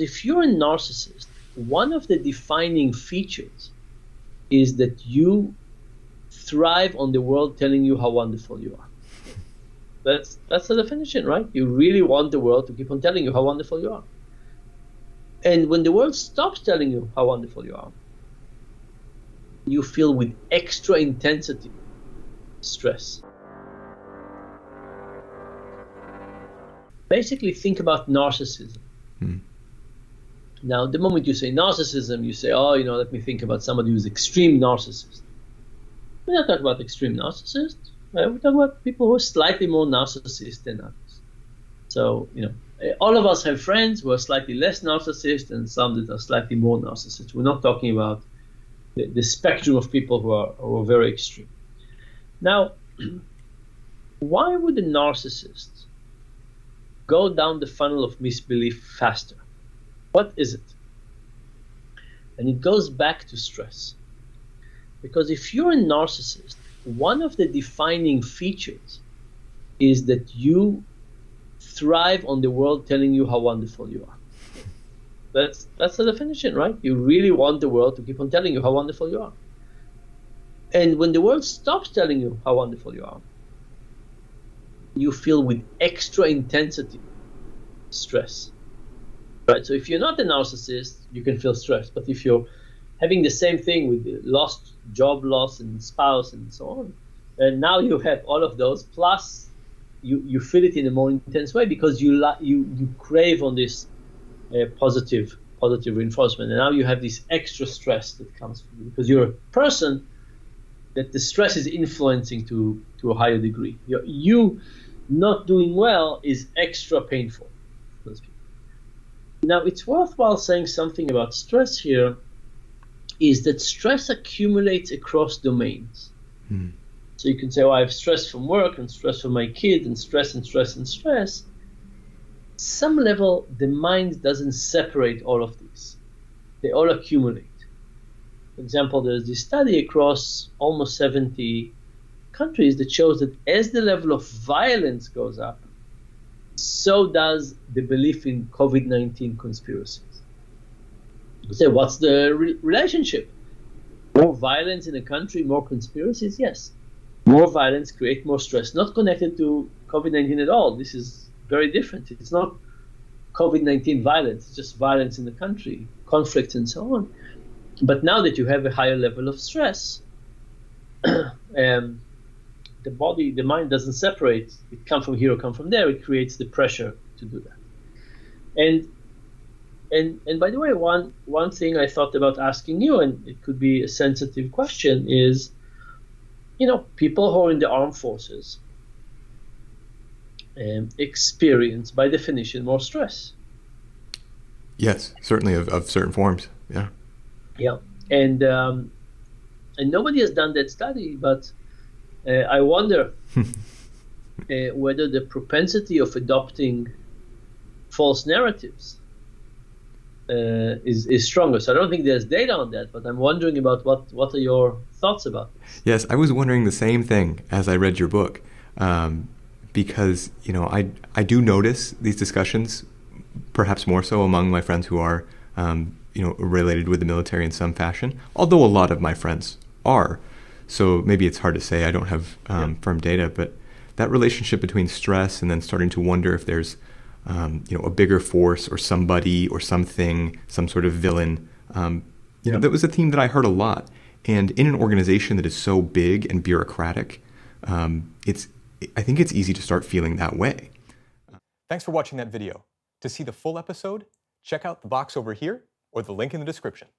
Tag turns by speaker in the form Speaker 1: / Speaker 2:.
Speaker 1: If you're a narcissist, one of the defining features is that you thrive on the world telling you how wonderful you are. That's the definition, right? You really want the world to keep on telling you how wonderful you are. And when the world stops telling you how wonderful you are, you feel with extra intensity stress. Basically, think about narcissism. Now, the moment you say narcissism, you say, oh, let me think about somebody who's extreme narcissist. We're not talking about extreme narcissists. We're talking about people who are slightly more narcissist than others. So, all of us have friends who are slightly less narcissist and some that are slightly more narcissist. We're not talking about the spectrum of people who are very extreme. Now, why would a narcissist go down the funnel of misbelief faster? What is it? And it goes back to stress. Because if you're a narcissist, one of the defining features is that you thrive on the world telling you how wonderful you are. That's the definition, right? You really want the world to keep on telling you how wonderful you are. And when the world stops telling you how wonderful you are, you feel with extra intensity stress. Right? So if you're not a narcissist, you can feel stressed. But if you're having the same thing with the job loss and spouse and so on, and now you have all of those, plus you feel it in a more intense way because you crave on this positive reinforcement, and now you have this extra stress that comes from you because you're a person that the stress is influencing to a higher degree. You not doing well is extra painful for those people. Now, it's worthwhile saying something about stress here, is that stress accumulates across domains. So you can say, I have stress from work and stress from my kid and stress and stress and stress. Some level, the mind doesn't separate all of these. They all accumulate. For example, there's this study across almost 70 countries that shows that as the level of violence goes up, so does the belief in COVID-19 conspiracies. You say, what's the relationship? More violence in a country, more conspiracies? Yes. More violence creates more stress. Not connected to COVID-19 at all. This is very different. It's not COVID-19 violence. It's just violence in the country, conflicts and so on. But now that you have a higher level of stress, the mind doesn't separate. It comes from here or come from there. It creates the pressure to do that. And by the way, one thing I thought about asking you, and it could be a sensitive question, is, people who are in the armed forces experience, by definition, more stress.
Speaker 2: Yes, certainly of certain forms. Yeah.
Speaker 1: Yeah, and nobody has done that study, but I wonder whether the propensity of adopting false narratives is stronger. So I don't think there's data on that, but I'm wondering about what are your thoughts about this?
Speaker 2: Yes, I was wondering the same thing as I read your book, because I do notice these discussions, perhaps more so among my friends who are related with the military in some fashion, although a lot of my friends are. So maybe it's hard to say. I don't have firm data, but that relationship between stress and then starting to wonder if there's a bigger force or somebody or something, some sort of villain. That was a theme that I heard a lot. And in an organization that is so big and bureaucratic, I think it's easy to start feeling that way.
Speaker 3: Thanks for watching that video. To see the full episode, check out the box over here or the link in the description.